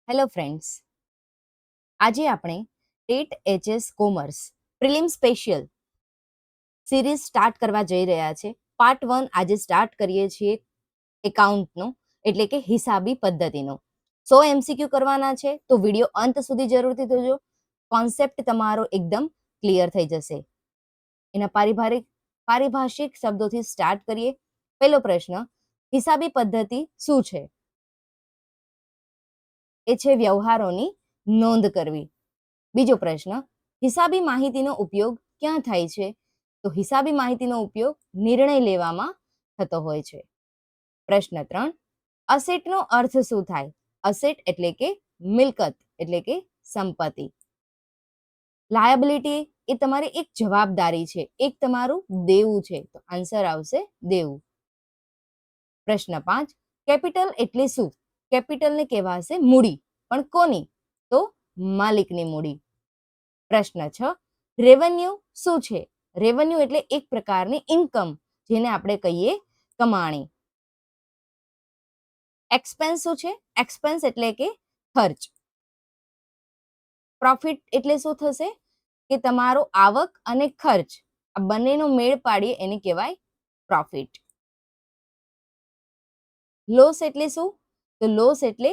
Hello friends, આજે આપણે TET HS commerce prelim special series start કરવા જઈ રહ્યા છે. પાર્ટ 1 આજે સ્ટાર્ટ કરીએ છીએ એકાઉન્ટનો, એટલે કે હિસાબી પદ્ધતિનો. 100 MCQ કરવાના છે, તો વિડીયો અંત સુધી જરૂરથી જોજો. કોન્સેપ્ટ તમારો એકદમ ક્લિયર થઈ જશે. એના પારિભાષિક શબ્દોથી સ્ટાર્ટ કરીએ. પહેલો પ્રશ્ન, હિસાબી પદ્ધતિ શું છે? એ છે વ્યવહારોની નોંધ કરવી. બીજો પ્રશ્ન, હિસાબી માહિતીનો ઉપયોગ ક્યાં થાય છે? તો હિસાબી માહિતીનો ઉપયોગ નિર્ણય લેવામાં થતો હોય છે. પ્રશ્ન 3, અસેટનો અર્થ શું થાય? અસેટ એટલે કે મિલકત, એટલે કે સંપત્તિ. લાયબિલિટી એ તમારી એક જવાબદારી છે, એક તમારું દેવું છે, તો આન્સર આવશે દેવું. પ્રશ્ન 5, કેપિટલ એટલે શું? કેપિટલને કહેવાશે મૂડી, પણ કોની? તો માલિકની મૂડી. પ્રશ્ન 6, રેવન્યુ શું છે? રેવન્યુ એટલે એક પ્રકારની ઇન્કમ, જેને આપણે કહીએ કમાણી. એક્સપેન્સ શું છે? એક્સપેન્સ એટલે કે ખર્ચ. પ્રોફિટ એટલે શું થશે? કે તમારો આવક અને ખર્ચ આ બંનેનો મેળ પાડીએ એને કહેવાય પ્રોફિટ. લોસ એટલે શું? તો લોસ એટલે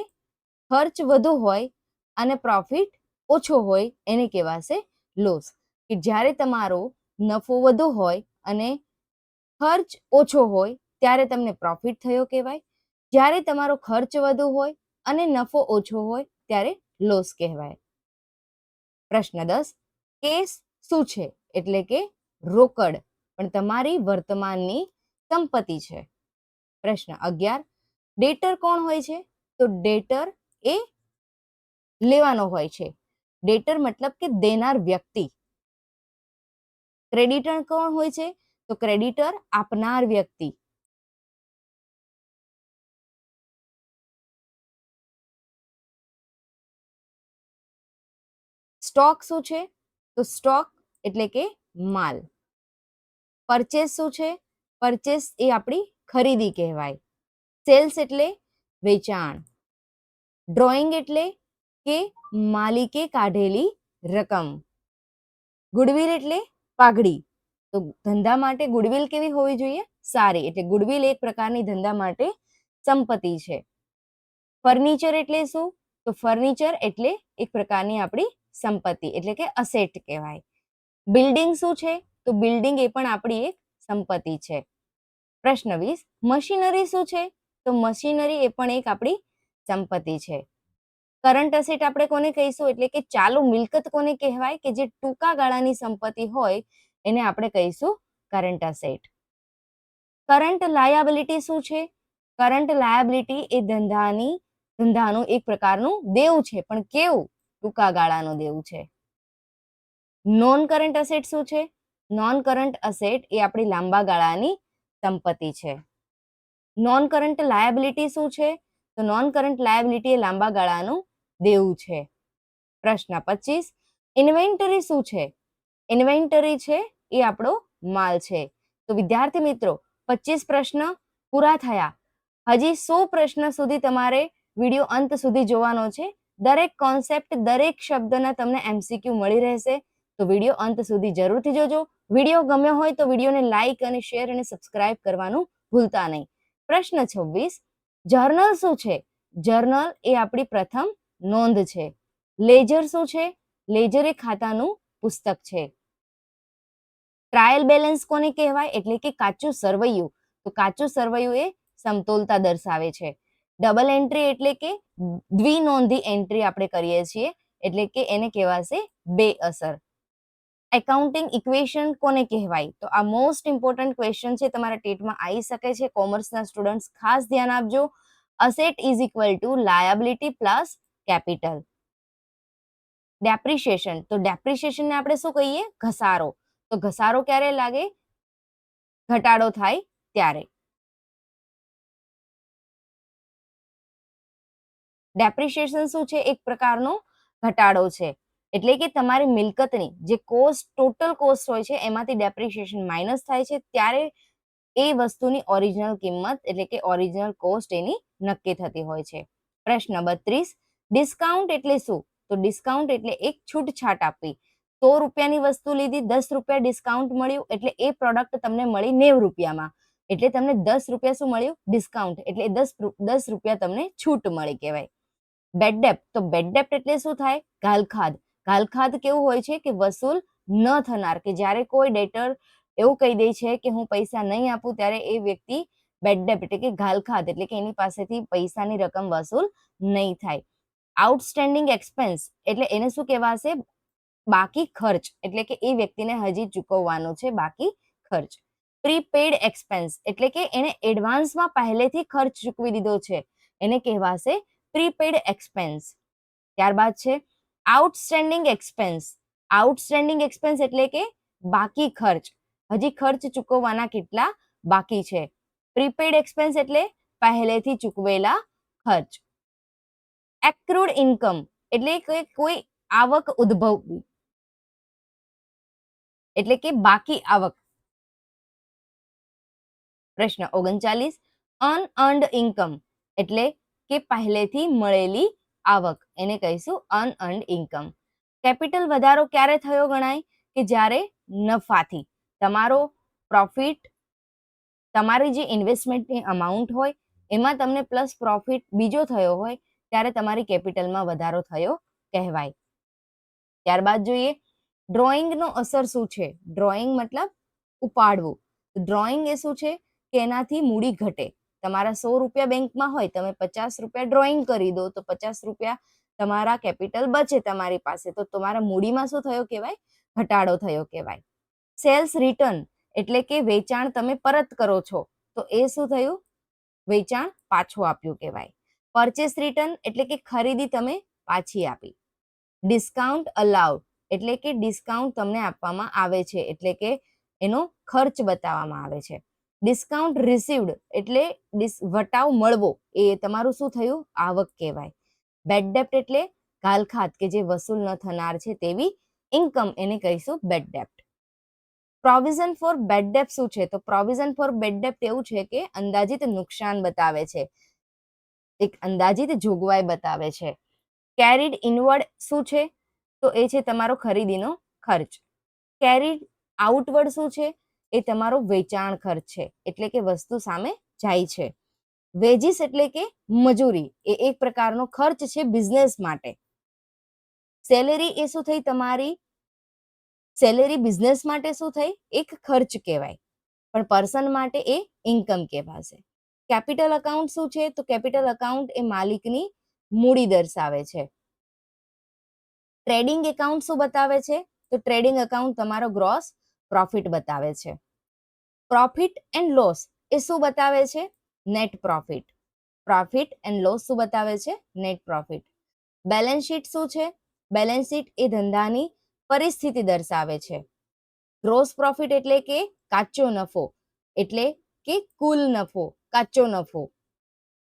ખર્ચ વધુ હોય અને પ્રોફિટ ઓછો હોય એને કહેવાશે લોસ. કે જ્યારે તમારો નફો વધુ હોય અને ખર્ચ ઓછો હોય ત્યારે તમને પ્રોફિટ થયો કહેવાય. જ્યારે તમારો ખર્ચ વધુ હોય અને નફો ઓછો હોય ત્યારે લોસ કહેવાય. પ્રશ્ન 10, કેશ શું છે? એટલે કે રોકડ, પણ તમારી વર્તમાનની સંપત્તિ છે. પ્રશ્ન 11, ડેટર કોણ હોય છે? તો ડેટર એ લેવાનો હોય છે. ડેટર મતલબ કે દેનાર વ્યક્તિ. ક્રેડિટર કોણ હોય છે? તો ક્રેડિટર આપનાર વ્યક્તિ. સ્ટોક શું છે? તો સ્ટોક એટલે કે માલ. પરચેસ શું છે? પરચેસ એ આપણી ખરીદી કહેવાય. સેલ્સ એટલે વેચાણ. ડ્રોઈંગ એટલે કે માલિકે કાઢેલી રકમ. ગુડવિલ એટલે પાઘડી. તો ધંધા માટે ગુડવિલ કેવી હોવી જોઈએ? સારી. એટલે ગુડવિલ એક પ્રકારની ધંધા માટે સંપત્તિ છે. ફર્નિચર એટલે શું? તો ફર્નિચર એટલે એક પ્રકારની આપણી સંપત્તિ, એટલે કે અસેટ કહેવાય. બિલ્ડિંગ શું છે? તો બિલ્ડિંગ એ પણ આપણી એક સંપત્તિ છે. પ્રશ્ન 20, મશીનરી શું છે? તો મશીનરી એ પણ એક આપણી સંપત્તિ છે. કરંટ અસેટ આપણે કોને કહીશું? એટલે કે ચાલુ મિલકત કોને કહેવાય? કે જે ટૂંકા ગાળાની સંપત્તિ હોય એને આપણે કહીશું કરંટ અસેટ. કરંટ લાયબિલિટી શું છે? કરંટ લાયબિલિટી એ ધંધાનું એક પ્રકારનું દેવું છે, પણ કેવું? ટૂંકા ગાળાનું દેવું છે. નોન કરંટ અસેટ શું છે? નોન કરંટ અસેટ એ આપણી લાંબા ગાળાની સંપત્તિ છે. નોન કરંટ લાયબિલિટી શું છે? તો નોન કરંટ લાયબિલિટી એ લાંબા ગાળાનું દેવું છે. પ્રશ્ન 25, ઇન્વેન્ટરી શું છે? ઇન્વેન્ટરી છે એ આપણો માલ છે. તો વિદ્યાર્થી મિત્રો, 25 પ્રશ્ન પૂરા થયા. હજી 100 પ્રશ્ન સુધી તમારે વિડીયો અંત સુધી જોવાનો છે. દરેક કોન્સેપ્ટ, દરેક શબ્દના તમને MCQ મળી રહેશે, તો વિડીયો અંત સુધી જરૂરથી જોજો. વિડીયો ગમ્યો હોય તો વિડીયોને લાઈક અને શેર અને સબસ્ક્રાઇબ કરવાનું ભૂલતા નહીં. પ્રશ્ન 26, જર્નલ શું છે? જર્નલ એ આપણી પ્રથમ નોંધ છે. લેજર શું છે? લેજર એ ખાતાનું પુસ્તક છે. ટ્રાયલ બેલેન્સ કોને કહેવાય? એટલે કે કાચું સરવૈયું. તો કાચું સરવૈયું એ સમતોલતા દર્શાવે છે. ડબલ એન્ટ્રી એટલે કે દ્વિનોંધી એન્ટ્રી આપણે કરીએ છીએ, એટલે કે એને કહેવાશે બે અસર. એકાઉન્ટિંગ ઇક્વેશન કોને કહેવાય? તો આ મોસ્ટ ઇમ્પોર્ટન્ટ ક્વેશ્ચન છે, તમારા ટેટમાં આવી શકે છે. કોમર્સના સ્ટુડન્ટ્સ ખાસ ધ્યાન આપજો. Asset is equal to liability plus capital. Depreciation, તો ડેપ્રિશિએશનને આપણે શું કહીએ? ઘસારો. તો ઘસારો ક્યારે લાગે? ઘટાડો થાય ત્યારે. ડેપ્રિશિએશન શું છે? એક પ્રકારનો ઘટાડો છે. એટલે કે તમારી મિલકતની જે કોસ્ટ, ટોટલ કોસ્ટ હોય છે એમાંથી ડેપ્રિશિએશન માઇનસ થાય છે ત્યારે એ વસ્તુની ઓરિજિનલ કિંમત, એટલે કે ઓરિજિનલ કોસ્ટ એની નક્કી થતી હોય છે. પ્રશ્ન 32, ડિસ્કાઉન્ટ એટલે શું? તો ડિસ્કાઉન્ટ એટલે એક છૂટછાટ આપવી. 100 રૂપિયાની વસ્તુ લીધી, 10 રૂપિયા ડિસ્કાઉન્ટ મળ્યું, એટલે એ પ્રોડક્ટ તમને મળી 90 રૂપિયામાં. એટલે તમને 10 રૂપિયા શું મળ્યું? ડિસ્કાઉન્ટ. એટલે 10 રૂપિયા તમને છૂટ મળી કહેવાય. બેડ ડેપ્ટ, તો બેડ ડેપ્ટ એટલે શું થાય? ઘાલખાદ. ઘાલખાદ કેવું હોય છે કે વસૂલ ન થનાર, કે જ્યારે કોઈ ડેટર એવું કહી દે છે કે હું પૈસા નહીં આપું, ત્યારે એ વ્યક્તિ બેડ ડેપ્ટ એટલે કે ઘાલખાદ, એટલે કે એની પાસેથી પૈસાની રકમ વસૂલ નહીં થાય. આઉટસ્ટેન્ડિંગ એક્સપેન્સ એટલે એને શું કહેવાશે? બાકી ખર્ચ, એટલે કે એ વ્યક્તિને હજી ચૂકવવાનો છે બાકી ખર્ચ. પ્રીપેડ એક્સપેન્સ એટલે કે એને એડવાન્સમાં પહેલેથી ખર્ચ ચૂકવી દીધો છે, એને કહેવાશે પ્રીપેડ એક્સપેન્સ. ત્યારબાદ છે આઉટસ્ટેન્ડિંગ એક્સપેન્સ. આઉટસ્ટેન્ડિંગ એક્સપેન્સ એટલે કે બાકી ખર્ચ, હજી ખર્ચ ચૂકવવાના કેટલા બાકી છે. પ્રીપેડ એક્સપેન્સ એટલે પહેલેથી ચૂકવેલા ખર્ચ. એક્રુડ ઇન્કમ એટલે કે કોઈ આવક ઉદ્ભવવી, એટલે કે બાકી આવક. પ્રશ્ન 39, અનઅર્ન્ડ ઇન્કમ એટલે કે પહેલેથી મળેલી આવક, એને કહીશું અનઅર્ન્ડ ઇન્કમ. કેપિટલ વધારો ક્યારે થયો ગણાય? કે જ્યારે નફાથી તમારો પ્રોફિટ, તમારી જે ઇન્વેસ્ટમેન્ટની અમાઉન્ટ હોય એમાં તમને પ્લસ પ્રોફિટ બીજો થયો હોય, ત્યારે તમારી કેપિટલમાં વધારો થયો કહેવાય. ત્યારબાદ જોઈએ ડ્રોઈંગનો અસર શું છે? ડ્રોઈંગ મતલબ ઉપાડવું. ડ્રોઈંગ એ શું છે કે એનાથી મૂડી ઘટે. તમારા 100 રૂપિયા બેંકમાં હોય, તમે 50 રૂપિયા ડ્રોઈંગ કરી દો તો 50 રૂપિયા તમારા કેપિટલ બચે તમારી પાસે, તો તમારા મૂડીમાં શું થયો કહેવાય? ઘટાડો થયો કહેવાય. સેલ્સ રિટર્ન એટલે કે વેચાણ તમે પરત કરો છો, તો એ શું થયું? વેચાણ પાછું આપ્યું કહેવાય. પરચેસ રિટર્ન એટલે કે ખરીદી તમે પાછી આપી. ડિસ્કાઉન્ટ અલાઉડ એટલે કે ડિસ્કાઉન્ટ તમને આપવામાં આવે છે, એટલે કે એનો ખર્ચ બતાવવામાં આવે છે. ડિસ્કાઉન્ટ રિસીવ્ડ એટલે વટાવ મળવો, એ તમારું શું થયું? આવક કહેવાય. બેડ ડેપ્ટ એટલે ઘાલખાત, કે જે વસૂલ ન થનાર છે તેવી ઇન્કમ, એને કહીશું બેડ ડેપ્ટ. પ્રોવિઝન ફોર બેડ ડેપ્ટ શું છે? તો પ્રોવિઝન ફોર બેડ ડેપ્ટ એવું છે કે અંદાજિત નુકસાન બતાવે છે, એક અંદાજિત જોગવાઈ બતાવે છે. કેરીડ ઇનવર્ડ શું છે? તો એ છે તમારો ખરીદીનો ખર્ચ. કેરીડ આઉટવર્ડ શું છે? એ તમારો વેચાણ ખર્ચ છે, એટલે કે વસ્તુ સામે જાય છે. વેજીસ એટલે કે મજૂરી, એ એક પ્રકારનો ખર્ચ છે બિઝનેસ માટે. સેલેરી એ શું થઈ? તમારી સેલેરી બિઝનેસ માટે શું થઈ? એક ખર્ચ કહેવાય, પણ પર્સન માટે એ ઇન્કમ કહેવાશે. કેપિટલ અકાઉન્ટ શું છે? તો કેપિટલ અકાઉન્ટ એ માલિકની મૂડી દર્શાવે છે. ટ્રેડિંગ એકાઉન્ટ શું બતાવે છે? તો ટ્રેડિંગ અકાઉન્ટ તમારો ગ્રોસ પ્રોફિટ બતાવે છે. પ્રોફિટ એન્ડ લોસ એ શું બતાવે છે? Net profit. Profit and loss શું બતાવે છે? Net profit. બેલેન્સ શીટ શું છે? બેલેન્સ શીટ એ ધંધાની પરિસ્થિતિ દર્શાવે છે. ગ્રોસ પ્રોફિટ એટલે કે કાચો નફો, એટલે કે કુલ નફો, કાચો નફો.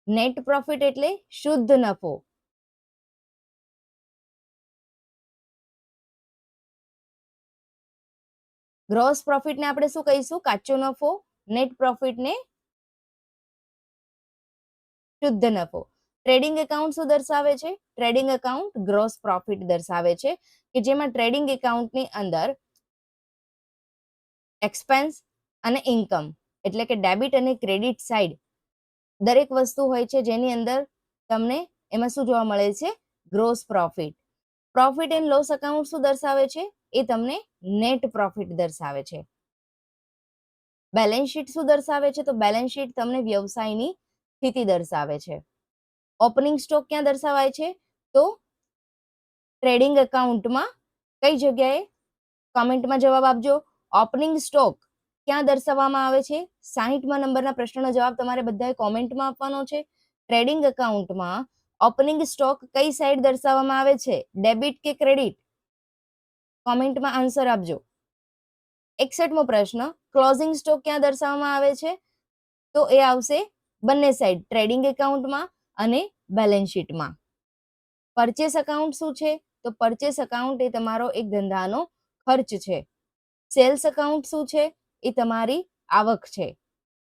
નેટ પ્રોફિટ એટલે શુદ્ધ નફો. ગ્રોસ પ્રોફિટ ને આપણે શું કહીશું? કાચો નફો. નેટ પ્રોફિટ ને શુદ્ધ નફો. ટ્રેડિંગ એકાઉન્ટ શું દર્શાવે છે? ટ્રેડિંગ એકાઉન્ટ ગ્રોસ પ્રોફિટ દર્શાવે છે, કે જેમાં ટ્રેડિંગ એકાઉન્ટની અંદર એક્સપેન્સ અને ઇન્કમ, એટલે કે ડેબિટ અને ક્રેડિટ સાઇડ દરેક વસ્તુ હોય છે, જેની અંદર તમને એમાં શું જોવા મળે છે? Gross profit. Profit and loss account શું દર્શાવે છે? એ તમને નેટ પ્રોફિટ દર્શાવે છે. બેલેન્સ શીટ શું દર્શાવે છે? તો બેલેન્સ શીટ તમને વ્યવસાયની સ્થિતિ દર્શાવે છે. ઓપનિંગ સ્ટોક ક્યાં દર્શાવાય છે? તો ટ્રેડિંગ એકાઉન્ટમાં. કઈ જગ્યાએ? કોમેન્ટમાં જવાબ આપજો. ઓપનિંગ સ્ટોક ક્યાં દર્શાવવામાં આવે છે? 60મા નંબરના પ્રશ્નનો જવાબ તમારે બધાએ કોમેન્ટમાં આપવાનો છે. ટ્રેડિંગ એકાઉન્ટમાં ઓપનિંગ સ્ટોક કઈ સાઈડ દર્શાવવામાં આવે છે? ડેબિટ કે ક્રેડિટ? કોમેન્ટમાં આન્સર આપજો. 61મો પ્રશ્ન, ક્લોઝિંગ સ્ટોક ક્યાં દર્શાવવામાં આવે છે? તો એ આવશે બંને સાઈડ, ટ્રેડિંગ એકાઉન્ટમાં અને બેલેન્સ શીટમાં. પરચેસ અકાઉન્ટ શું છે? તો પરચેસ અકાઉન્ટ એ તમારો એક ધંધાનો ખર્ચ છે. સેલ્સ અકાઉન્ટ શું છે? એ તમારી આવક છે.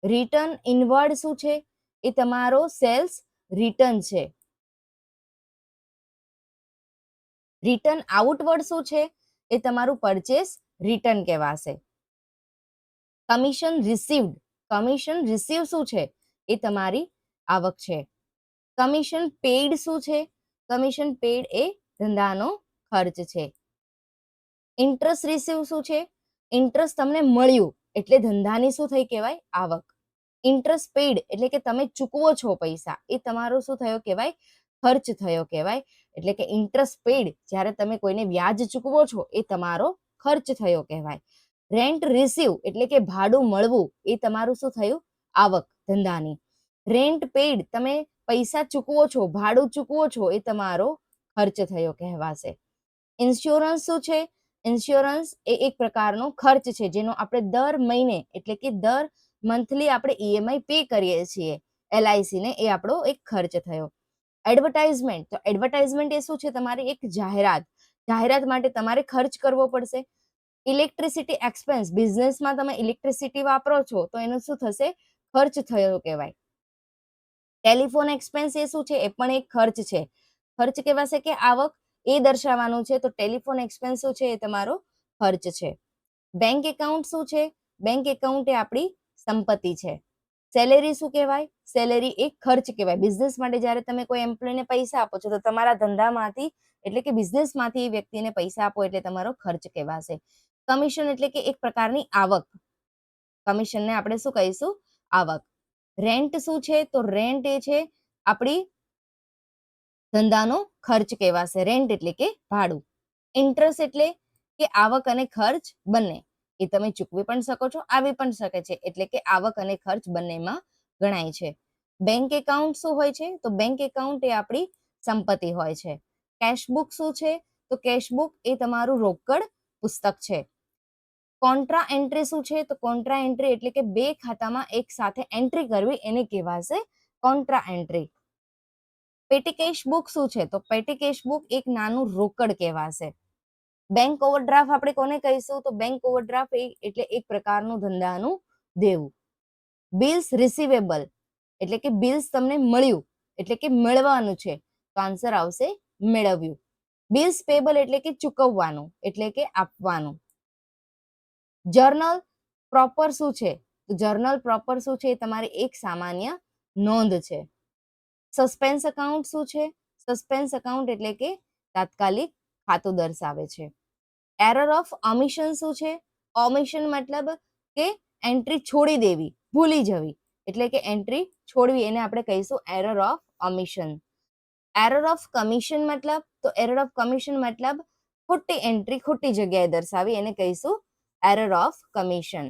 રિટર્ન ઇનવર્ડ શું છે? એ તમારો સેલ્સ રિટર્ન છે. રિટર્ન આઉટવર્ડ શું છે? એ તમારું પરચેસ રિટર્ન કહેવાશે. કમિશન રિસીવ્ડ, કમિશન રિસીવ શું છે? એ તમારી આવક છે. કમિશન પેઇડ શું છે? કમિશન પેઇડ એ ધંધાનો ખર્ચ છે. ઇન્ટરેસ્ટ રિસીવ શું છે? ઇન્ટરેસ્ટ તમને મળ્યું એટલે ધંધાની શું થઈ કહેવાય? આવક. ઇન્ટરેસ્ટ પેઇડ એટલે કે તમે ચૂકવો છો પૈસા, એ તમારો શું થયો કહેવાય? ખર્ચ થયો કહેવાય. એટલે કે ઇન્ટરેસ્ટ પેઇડ, જ્યારે તમે કોઈને વ્યાજ ચૂકવો છો એ તમારો ખર્ચ થયો કહેવાય. રેન્ટ રિસીવ એટલે કે ભાડું મળવું, એ તમારું શું થયું? આવક ધંધાની. રેન્ટ પેઇડ, તમે પૈસા ચૂકવો છો, ભાડું ચૂકવો છો, એ તમારો ખર્ચ થયો કહેવાશે. ઇન્સ્યોરન્સ શું છે? ઇન્સ્યોરન્સ એ એક પ્રકારનો ખર્ચ છે જેનો આપણે દર મહિને એટલે કે દર મંથલી આપણે ઈએમઆઈ પે કરીએ છીએ એલઆઈસી ને, એ આપણો એક ખર્ચ થયો. એડવર્ટાઇઝમેન્ટ, તો એડવર્ટાઇઝમેન્ટ એ શું છે? તમારી એક જાહેરાત. જાહેરાત માટે તમારે ખર્ચ કરવો પડશે. ઇલેક્ટ્રિસિટી એક્સપેન્સ, બિઝનેસમાં તમે ઇલેક્ટ્રિસિટી વાપરો છો તો એનો શું થશે? ખર્ચ થયો કહેવાય. ટેલિફોન એક્સપેન્સ એ શું છે? એ પણ એક ખર્ચ છે. ખર્ચ કહેવાશે કે આવક, એ દર્શાવવાનું છે. તો ટેલિફોન એક્સપેન્સ શું છે? એ તમારો ખર્ચ છે. બેંક એકાઉન્ટ શું છે? બેંક એકાઉન્ટ એ આપણી સંપત્તિ છે. સેલેરી શું કહેવાય? સેલેરી એક ખર્ચ કહેવાય. બિઝનેસ માટે જ્યારે તમે કોઈ એમ્પ્લોયને પૈસા આપો છો તો તમારા ધંધામાંથી એટલે કે બિઝનેસમાંથી એ વ્યક્તિને પૈસા આપો એટલે તમારો ખર્ચ કહેવાશે. કમિશન એટલે કે એક પ્રકારની આવક. કમિશનને આપણે શું કહીશું? આવક. રેન્ટ શું છે? તો રેન્ટ એ છે આપણી ધંધાનો ખર્ચ કહેવાશે. રેન્ટ એટલે કે ભાડું. ઇન્ટરેસ્ટ એટલે કે આવક અને ખર્ચ બંને, એ તમે ચૂકવી પણ શકો છો, આવી પણ શકે છે, એટલે કે આવક અને ખર્ચ બંનેમાં ગણાય છે. બેંક એકાઉન્ટ શું હોય છે? તો બેંક એકાઉન્ટ એ આપણી સંપત્તિ હોય છે. કેશબુક શું છે? તો કેશબુક એ તમારું રોકડ પુસ્તક છે. કોન્ટ્રા એન્ટ્રી શું છે? તો કોન્ટ્રા એન્ટ્રી એટલે કે બે ખાતામાં એક સાથે એન્ટ્રી કરવી એને કહેવાશે કોન્ટ્રા એન્ટ્રી. પેટી કેશ બુક શું છે? તો પેટી કેશ બુક એક નાનું રોકડ કહેવાશે. બેંક ઓવરડ્રાફ્ટ આપણે કોને કહીશું? તો બેંક ઓવરડ્રાફ્ટ એટલે એક પ્રકારનું ધંધાનું દેવું. બિલ્સ રિસીવેબલ એટલે કે બિલ્સ તમને મળ્યું એટલે કે મેળવવાનું છે, તો આન્સર આવશે મેળવ્યું. બિલ્સ પેબલ એટલે કે ચૂકવવાનું એટલે કે આપવાનું. જર્નલ પ્રોપર શું છે? તો જર્નલ પ્રોપર શું છે? એ તમારી એક સામાન્ય નોંધ છે. સસ્પેન્સ અકાઉન્ટ શું છે? સસ્પેન્સ અકાઉન્ટ એટલે કે તાત્કાલિક ખાતું દર્શાવે છે. એરર ઓફ ઓમિશન શું છે? ઓમિશન મતલબ કે એન્ટ્રી છોડી દેવી, ભૂલી જવી, એટલે કે એન્ટ્રી છોડવી એને આપણે કહીશું error of omission. Error of commission મતલબ, તો એરર ઓફ કમિશન મતલબ ખોટી એન્ટ્રી ખોટી જગ્યાએ દર્શાવી એને કહીશું એરર ઓફ કમિશન.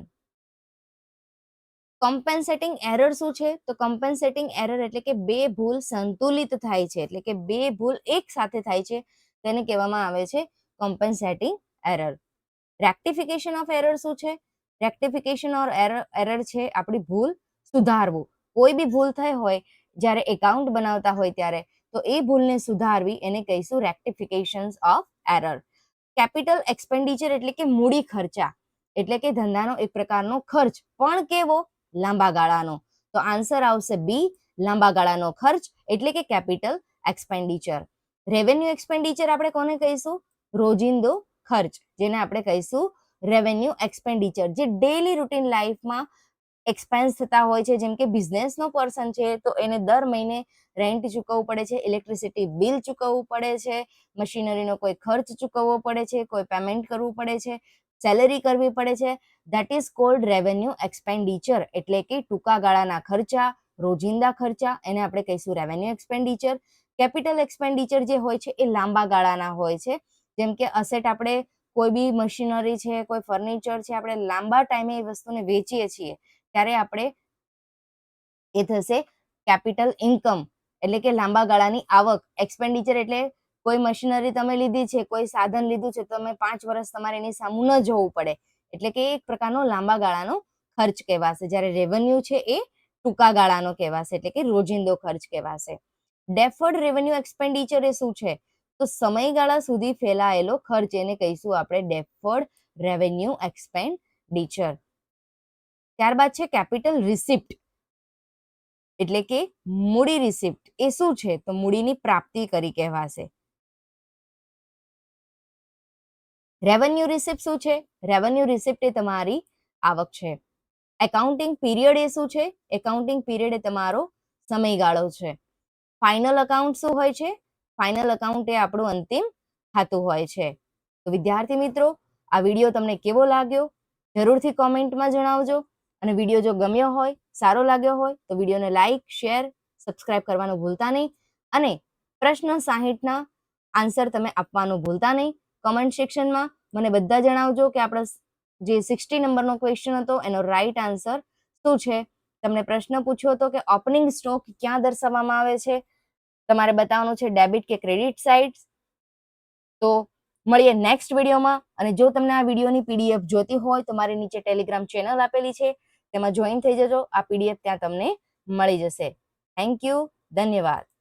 કોમ્પેન્સેટિંગ એરર શું છે? તો કોમ્પેન્સેટિંગ એરર એટલે કે બે ભૂલ સંતુલિત થાય છે, એટલે કે બે ભૂલ એક સાથે થાય છે, તેને કહેવામાં આવે છે કોમ્પેન્સેટિંગ એરર. રેક્ટિફિકેશન ઓફ એરર શું છે? રેક્ટિફિકેશન ઓર એરર છે આપણી ભૂલ સુધારવું. કોઈ બી ભૂલ થઈ હોય જ્યારે એકાઉન્ટ બનાવતા હોય ત્યારે, તો એ ભૂલને સુધારવી એને કહીશું rectification of error. Capital expenditure એટલે કે મૂડી ખર્ચા, એટલે કે ધંધાનો એક પ્રકારનો ખર્ચ, પણ કેવો? લાંબા ગાળાનો. તો આન્સર આવશે બી, લાંબા ગાળાનો ખર્ચ એટલે કે કેપિટલ એક્સપેન્ડિચર. રેવન્યુ એક્સપેન્ડિચર આપણે કોને કહીશું? રોજિંદો ખર્ચ, જેને આપણે કહીશું રેવન્યુ એક્સપેન્ડિચર, જે ડેલી રૂટીન લાઈફમાં એક્સપેન્સ થતા હોય છે. જેમ કે બિઝનેસનો પર્સન છે તો એને દર મહિને રેન્ટ ચૂકવવું પડે છે, ઇલેક્ટ્રિસિટી બિલ ચૂકવવું પડે છે, મશીનરીનો કોઈ ખર્ચ ચૂકવવો પડે છે, કોઈ પેમેન્ટ કરવું પડે છે, સેલેરી કરવી પડે છે. That is called revenue expenditure, એટલે કે ટૂંકા ગાળાના ખર્ચા, રોજિંદા ખર્ચા, એને આપણે કહીશું રેવન્યુ એક્સપેન્ડિચર. કેપિટલ એક્સપેન્ડિચર જે હોય છે એ લાંબા ગાળાના હોય છે. જેમ કે અસેટ, આપણે કોઈ બી મશીનરી છે, કોઈ ફર્નિચર છે, આપણે લાંબા ટાઈમે એ વસ્તુને વેચીએ છીએ ત્યારે આપણે એ થશે કેપિટલ ઇન્કમ, એટલે કે લાંબા ગાળાની આવક. એક્સપેન્ડિચર એટલે કોઈ મશીનરી તમે લીધી છે, કોઈ સાધન લીધું છે, તમે 5 વર્ષ તમારે એની સામું ન જોવું પડે, એટલે કે એક પ્રકારનો લાંબા ગાળાનો ખર્ચ કહેવાશે. જ્યારે રેવન્યુ છે એ ટૂંકા ગાળાનો કહેવાશે, એટલે કે રોજિંદો ખર્ચ કહેવાશે. ડેફર્ડ રેવન્યુ એક્સપેન્ડિચર એ શું છે? તો સમયગાળા સુધી ફેલાયેલો ખર્ચ, એને કહીશું આપણે ડેફર્ડ રેવન્યુ એક્સપેન્ડિચર. ત્યારબાદ છે કેપિટલ રિસિપ્ટ, એટલે કે મૂડી રિસિપ્ટ. એ શું છે? તો મૂડીની પ્રાપ્તિ કરી કહેવાશે. રેવન્યુ રિસિપ્ટ શું છે? રેવન્યુ રિસિપ્ટ એ તમારી આવક છે. એકાઉન્ટિંગ પીરિયડ એ શું છે? એકાઉન્ટિંગ પીરિયડ એ તમારો સમયગાળો છે. ફાઇનલ અકાઉન્ટ શું હોય છે? ફાઇનલ અકાઉન્ટ એ આપણું અંતિમ ખાતું હોય છે. તો વિદ્યાર્થી મિત્રો, આ વિડીયો તમને કેવો લાગ્યો જરૂરથી કોમેન્ટમાં જણાવજો. અને વિડીયો જો ગમ્યો હોય, સારો લાગ્યો હોય તો વિડીયોને લાઈક, શેર, સબસ્ક્રાઇબ કરવાનું ભૂલતા નહીં. અને પ્રશ્ન 60ના આન્સર તમે આપવાનું ભૂલતા નહીં. કમેન્ટ સેક્શનમાં મને બધા જણાવજો કે આપણો જે 60 નંબરનો ક્વેશ્ચન હતો એનો રાઈટ આન્સર શું છે. તમને પ્રશ્ન પૂછ્યો હતો કે ઓપનિંગ સ્ટોક ક્યાં દર્શાવવામાં આવે છે, તમારે બતાવવાનું છે ડેબિટ કે ક્રેડિટ સાઇડ. તો મળીએ નેક્સ્ટ વિડીયોમાં. અને જો તમને આ વિડીયોની પીડીએફ જોતી હોય તો મારી નીચે ટેલિગ્રામ ચેનલ આપેલી છે, તેમાં જોઈન થઈ જજો. આ પીડીએફ ત્યાં તમને મળી જશે. થેન્ક યુ, ધન્યવાદ.